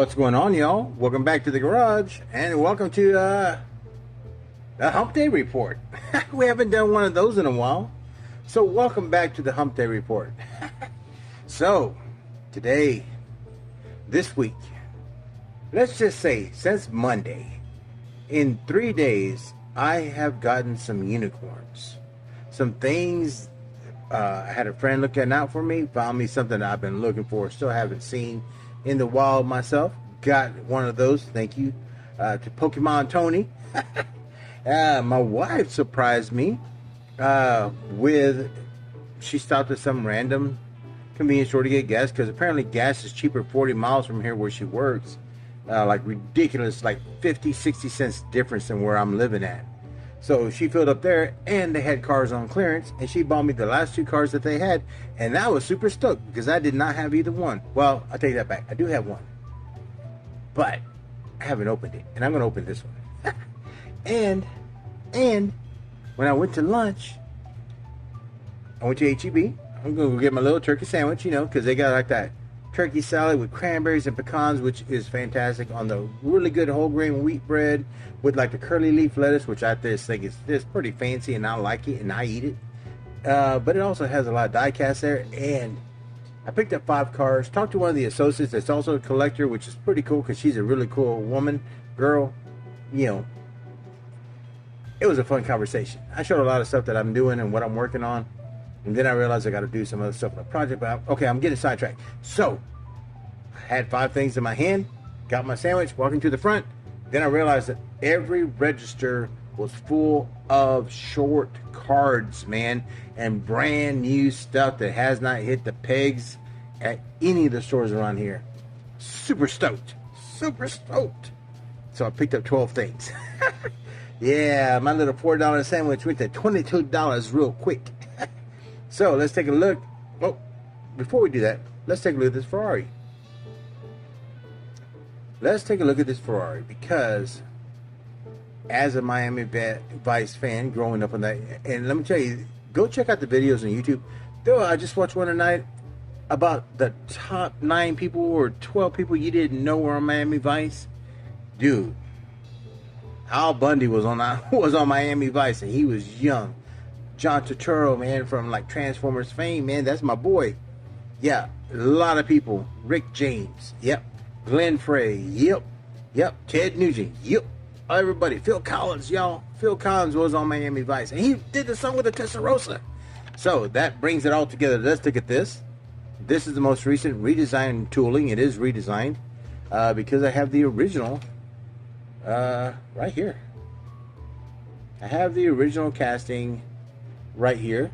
What's going on, y'all? Welcome back to the garage, and welcome to the Humpday report. We haven't done one of those in a while, so welcome back to the Humpday report. So today, this week, let's just say since Monday, in 3 days, I have gotten some unicorns, some things. I had a friend looking out for me, found me something that I've been looking for, still haven't seen in the wild myself. Got one of those. Thank you to Pokemon Tony. My wife surprised me with, she stopped at some random convenience store to get gas, because apparently gas is cheaper 40 miles from here where she works. Like ridiculous, like 50-60 cents difference than where I'm living at. So she filled up there, and they had cars on clearance, and she bought me the last 2 cars that they had, and I was super stoked because I did not have either one. Well, I'll take that back. I do have one, but I haven't opened it, and I'm going to open this one. and when I went to lunch, I went to H-E-B. I'm going to go get my little turkey sandwich, you know, because they got like that turkey salad with cranberries and pecans, which is fantastic, on the really good whole grain wheat bread with like the curly leaf lettuce, which I just think is pretty fancy, and I like it and I eat it. But it also has a lot of die cast there. And I picked up 5 cars, talked to one of the associates that's also a collector, which is pretty cool because she's a really cool woman, girl, you know. It was a fun conversation. I showed a lot of stuff that I'm doing and what I'm working on. And then I realized I got to do some other stuff in the project. But I'm getting sidetracked. So I had 5 things in my hand, got my sandwich, walking to the front. Then I realized that every register was full of short cards, man, and brand new stuff that has not hit the pegs at any of the stores around here. Super stoked. Super stoked. So I picked up 12 things. Yeah, my little $4 sandwich went to $22 real quick. So let's take a look. Oh, before we do that, let's take a look at this Ferrari. Let's take a look at this Ferrari, because as a Miami Vice fan growing up on that, and let me tell you, go check out the videos on YouTube. Though I just watched one tonight about the top 9 people or 12 people you didn't know were on Miami Vice. Dude, Al Bundy was on Miami Vice, and he was young. John Turturro, man, from like Transformers fame, man, that's my boy. Yeah, a lot of people. Rick James, yep. Glenn Frey, yep. Ted Nugent, yep. Everybody. Phil Collins, y'all. Phil Collins was on Miami Vice, and he did the song with the Testarossa. So that brings it all together. Let's look at this. This is the most recent redesigned tooling. It is redesigned because I have the original right here. I have the original casting right here,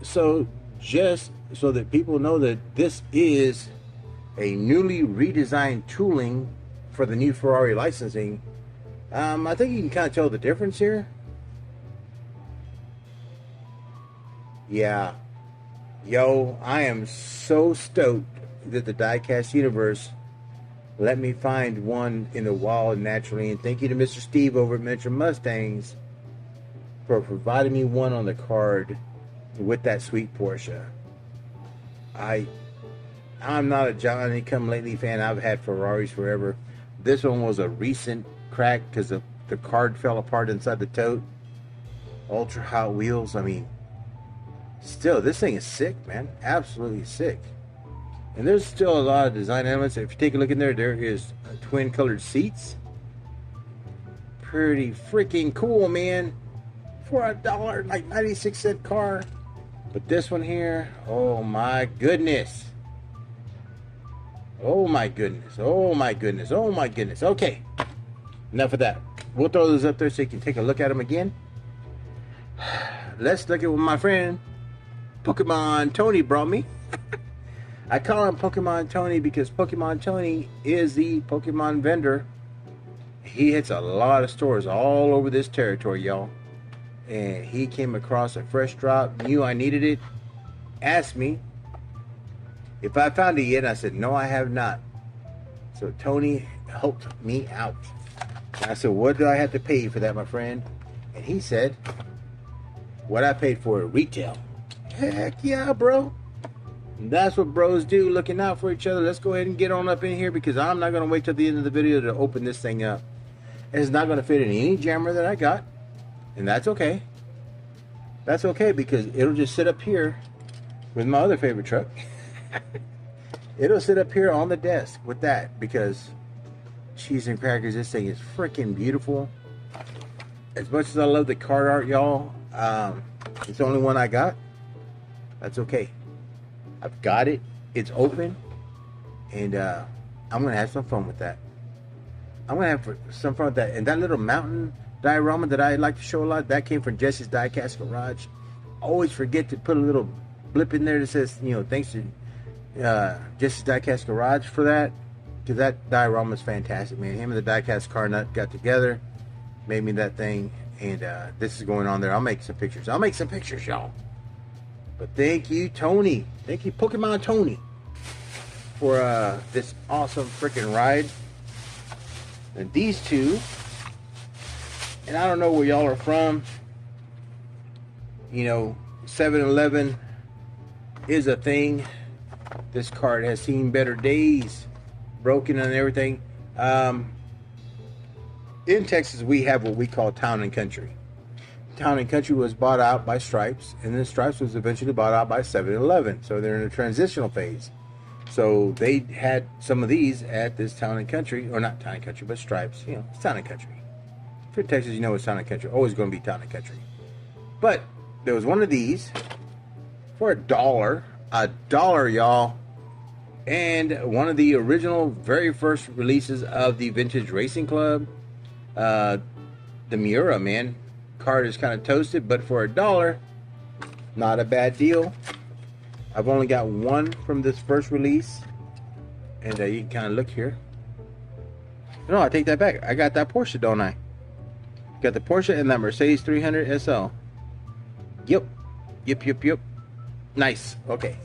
so just so that people know that this is a newly redesigned tooling for the new Ferrari licensing. I think you can kind of tell the difference here. Yeah, yo, I am so stoked that the diecast universe let me find one in the wild naturally, and thank you to Mr. Steve over at Miniature Mustangs for providing me one on the card with that sweet Porsche. I'm not a Johnny come lately fan. I've had Ferraris forever. This one was a recent crack because the card fell apart inside the tote. Ultra Hot Wheels. I mean, still, this thing is sick, man. Absolutely sick. And there's still a lot of design elements. If you take a look in there, there is twin colored seats. Pretty freaking cool, man. For $1, like 96-cent car. But this one here, oh my goodness. Oh my goodness. Oh my goodness. Oh my goodness. Okay, enough of that. We'll throw those up there so you can take a look at them again. Let's look at what my friend Pokemon Tony brought me. I call him Pokemon Tony because Pokemon Tony is the Pokemon vendor. He hits a lot of stores all over this territory, y'all. And he came across a fresh drop, knew I needed it, asked me if I found it yet. I said, no, I have not. So Tony helped me out. And I said, what do I have to pay for that, my friend? And he said, what I paid for it retail. Heck yeah, bro. And that's what bros do, looking out for each other. Let's go ahead and get on up in here because I'm not going to wait till the end of the video to open this thing up. It's not going to fit in any jammer that I got. And that's okay. That's okay because it'll just sit up here with my other favorite truck. It'll sit up here on the desk with that because cheese and crackers, this thing is freaking beautiful. As much as I love the card art, y'all, it's the only one I got. That's okay. I've got it. It's open. And I'm going to have some fun with that. I'm going to have some fun with that. And that little mountain diorama that I like to show a lot, that came from Jesse's Diecast Garage. Always forget to put a little blip in there that says, you know, thanks to Jesse's Diecast Garage for that. Because that diorama is fantastic, man. Him and the Diecast car nut got together, made me that thing. And this is going on there. I'll make some pictures. I'll make some pictures, y'all. But thank you, Tony. Thank you, Pokemon Tony, for this awesome freaking ride. And these two, and I don't know where y'all are from. You know, 7-Eleven is a thing. This card has seen better days, broken and everything. In Texas, we have what we call Town and Country. Town and Country was bought out by Stripes, and then Stripes was eventually bought out by 7-Eleven. So they're in a transitional phase. So they had some of these at this Town and Country, or not Town and Country, but Stripes. You know, it's Town and Country. If you're in Texas, you know it's Town and Country. Always going to be Town and Country. But there was one of these for $1, y'all. And one of the original, very first releases of the Vintage Racing Club, the Miura, man. Card is kind of toasted, but for $1, not a bad deal. I've only got one from this first release, and you can kind of look here. No, I take that back. I got that Porsche, don't I? Got the Porsche and that Mercedes 300 SL. Yep. Nice. Okay.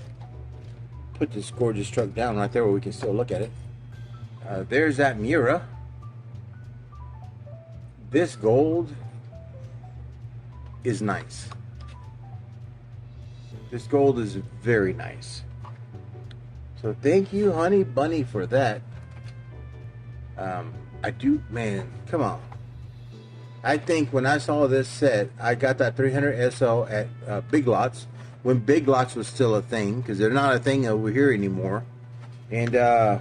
Put this gorgeous truck down right there where we can still look at it. There's that Miura. This gold is nice. This gold is very nice. So thank you, Honey Bunny, for that. I do, man, come on. I think when I saw this set, I got that 300 SL at Big Lots, when Big Lots was still a thing, because they're not a thing over here anymore. And, yeah.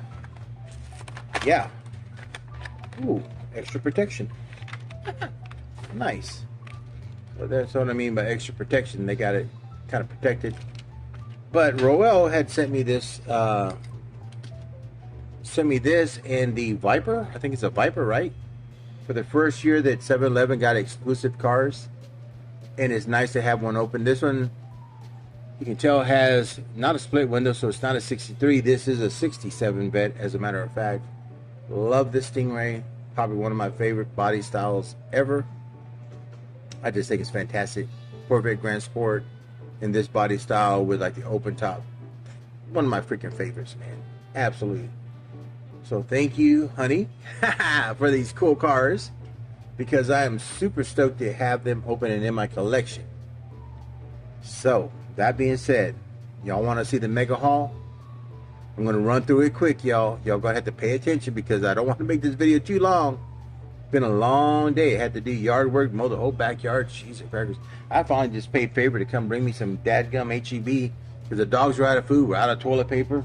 Ooh, extra protection. Nice. So that's what I mean by extra protection. They got it kind of protected. But Roel had sent me this and the Viper. I think it's a Viper, right? For the first year that 7-Eleven got exclusive cars. And it's nice to have one open. This one, you can tell, has not a split window, so it's not a 63. This is a 67 vet, as a matter of fact. Love this Stingray. Probably one of my favorite body styles ever. I just think it's fantastic. Corvette Grand Sport in this body style with like the open top. One of my freaking favorites, man. Absolutely. So thank you, honey, for these cool cars, because I am super stoked to have them open and in my collection. So that being said, y'all want to see the mega haul? I'm going to run through it quick, y'all. Y'all going to have to pay attention because I don't want to make this video too long. Been a long day. I had to do yard work, mow the whole backyard, cheese and crackers. I finally just paid favor to come bring me some dadgum HEB because the dogs were out of food, we're out of toilet paper.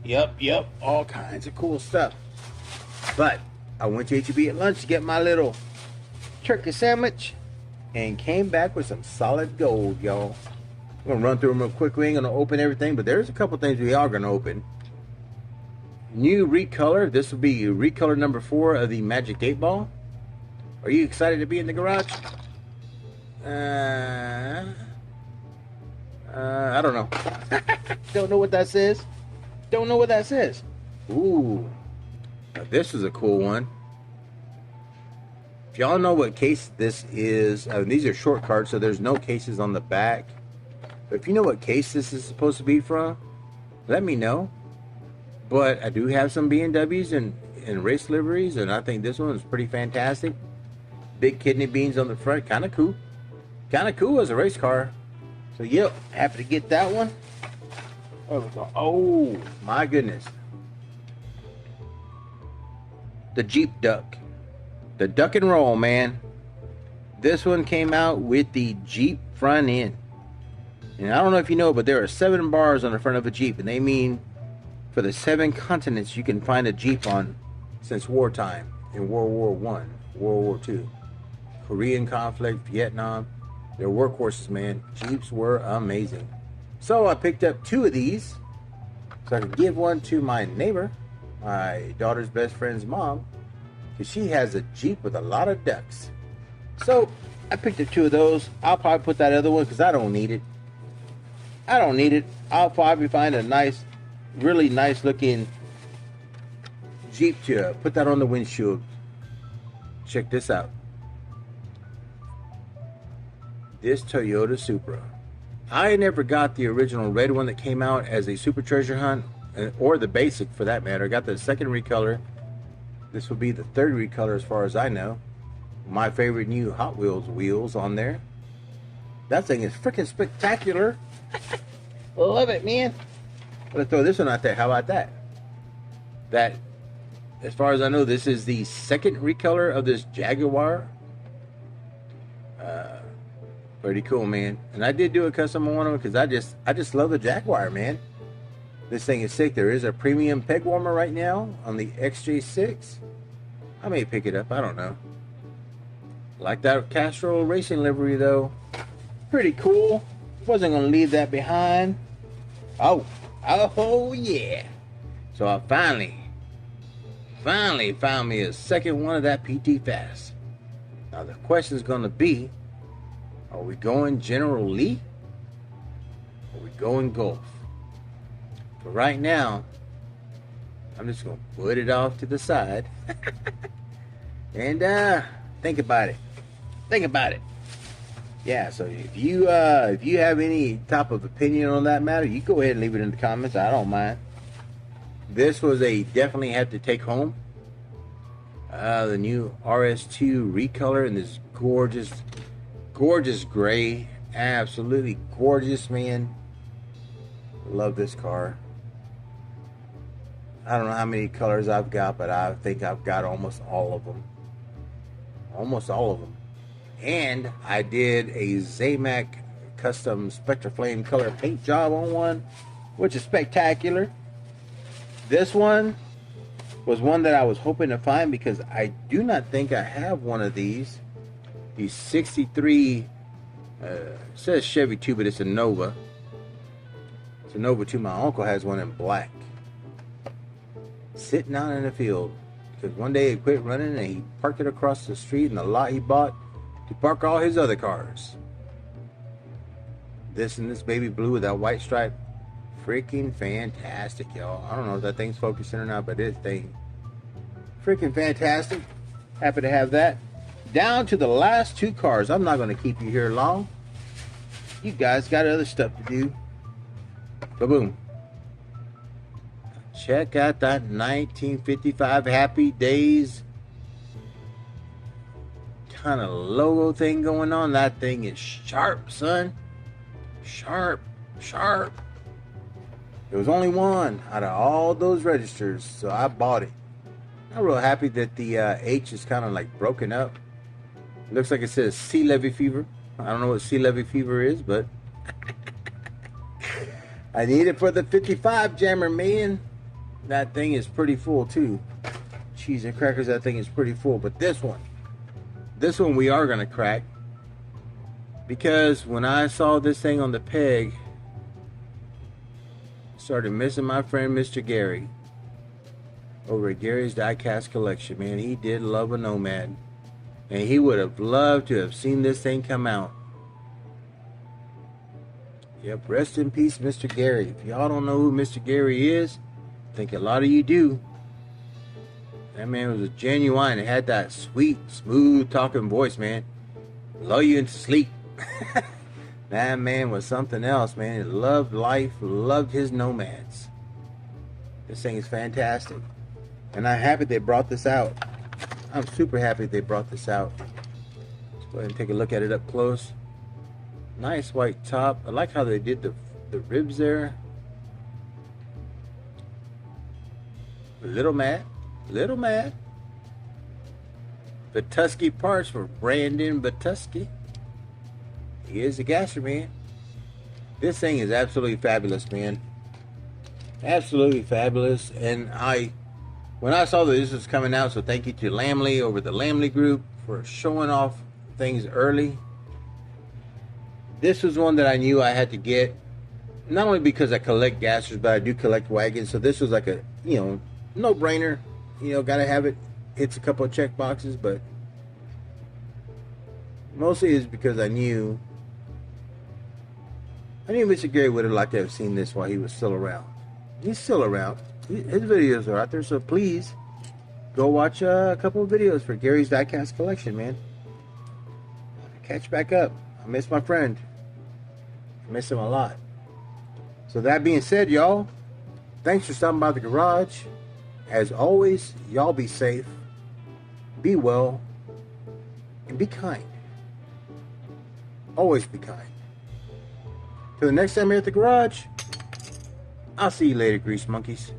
Yep. All kinds of cool stuff. But I went to HEB at lunch to get my little turkey sandwich and came back with some solid gold, y'all. I'm gonna run through them real quick. We ain't gonna open everything, but there's a couple things we are gonna open. New recolor. This will be recolor number 4 of the Magic 8 Ball. Are you excited to be in the garage? I don't know. Don't know what that says. Don't know what that says. Ooh, now this is a cool one. If y'all know what case this is, these are short cards, so there's no cases on the back. But if you know what case this is supposed to be from, let me know. But I do have some BMWs and race liveries, and I think this one is pretty fantastic. Big kidney beans on the front, kind of cool. Kind of cool as a race car. So yep, happy to get that one. Oh my goodness. The Jeep Duck. The Duck and Roll, man. This one came out with the Jeep front end. And I don't know if you know, but there are 7 bars on the front of a Jeep. And they mean for the 7 continents you can find a Jeep on since wartime. In World War I, World War II. Korean conflict, Vietnam. They're workhorses, man. Jeeps were amazing. So I picked up 2 of these. So I could give one to my neighbor, my daughter's best friend's mom. Because she has a Jeep with a lot of ducks. So I picked up 2 of those. I'll probably put that other one because I don't need it. I don't need it. I'll probably find a nice, really nice looking Jeep to put that on the windshield. Check this out. This Toyota Supra. I never got the original red one that came out as a Super Treasure Hunt, or the basic for that matter. I got the second recolor. This will be the third recolor as far as I know. My favorite new Hot Wheels wheels on there. That thing is freaking spectacular. Love it, man. Let's throw this one out there. How about that? That, as far as I know, this is the second recolor of this Jaguar. Pretty cool, man. And I did do a custom on one of them because I just love the Jaguar, man. This thing is sick. There is a premium peg warmer right now on the XJ6. I may pick it up. I don't know. Like that Castrol Racing livery, though. Pretty cool. Wasn't going to leave that behind. Oh yeah. So I finally found me a second one of that PT Fast. Now the question is going to be, are we going General Lee? Or are we going Golf? But right now, I'm just going to put it off to the side. And think about it. Think about it. Yeah, so if you have any type of opinion on that matter, you go ahead and leave it in the comments. I don't mind. This was a definitely had to take home. The new RS2 recolor in this gorgeous gray. Absolutely gorgeous, man. Love this car. I don't know how many colors I've got, but I think I've got almost all of them. Almost all of them. And I did a Zamac custom Spectra Flame color paint job on one, which is spectacular. This one was one that I was hoping to find because I do not think I have one of these. These 63, it says Chevy 2, but it's a Nova. It's a Nova 2. My uncle has one in black. Sitting out in the field. Because one day he quit running and he parked it across the street in the lot he bought to park all his other cars. This and this baby blue with that white stripe. Freaking fantastic, y'all. I don't know if that thing's focusing or not, but this thing freaking fantastic. Happy to have that. Down to the last 2 cars. I'm not going to keep you here long. You guys got other stuff to do. Ba-boom. Check out that 1955 Happy Days kind of logo thing going on. That thing is sharp, son. Sharp. There was only one out of all those registers, so I bought it. I'm real happy that the H is kind of like broken up. It looks like it says sea levy fever. I don't know what sea levy fever is, but I need it for the 55 Jammer, man. That thing is pretty full too. Cheese and crackers, that thing is pretty full. But this one we are gonna crack, because when I saw this thing on the peg, started missing my friend Mr. Gary over at Gary's Diecast Collection. Man, he did love a Nomad, and he would have loved to have seen this thing come out. Yep, rest in peace, Mr. Gary. If y'all don't know who Mr. Gary is, I think a lot of you do. That man was a genuine and had that sweet, smooth talking voice, man. Lull you into sleep. That man was something else, man. He loved life, loved his Nomads. This thing is fantastic. And I'm happy they brought this out. I'm super happy they brought this out. Let's go ahead and take a look at it up close. Nice white top. I like how they did the ribs there. A little mad. Little mad. Batusky parts for Brandon Batusky. He is a gasser, man. This thing is absolutely fabulous, man. Absolutely fabulous. And when I saw that this was coming out, so thank you to Lamley over the Lamley group for showing off things early. This was one that I knew I had to get, not only because I collect gassers, but I do collect wagons. So this was like a, no-brainer. Gotta have it. Hits a couple of check boxes, but mostly is because I knew Mr. Gary would have liked to have seen this while he was still around. He's still around. His videos are out there, so please go watch a couple of videos for Gary's Diecast collection, man. Catch back up. I miss my friend. I miss him a lot. So that being said, y'all, thanks for stopping by the garage. As always, y'all be safe, be well, and be kind. Always be kind. Till the next time here at the garage, I'll see you later, grease monkeys.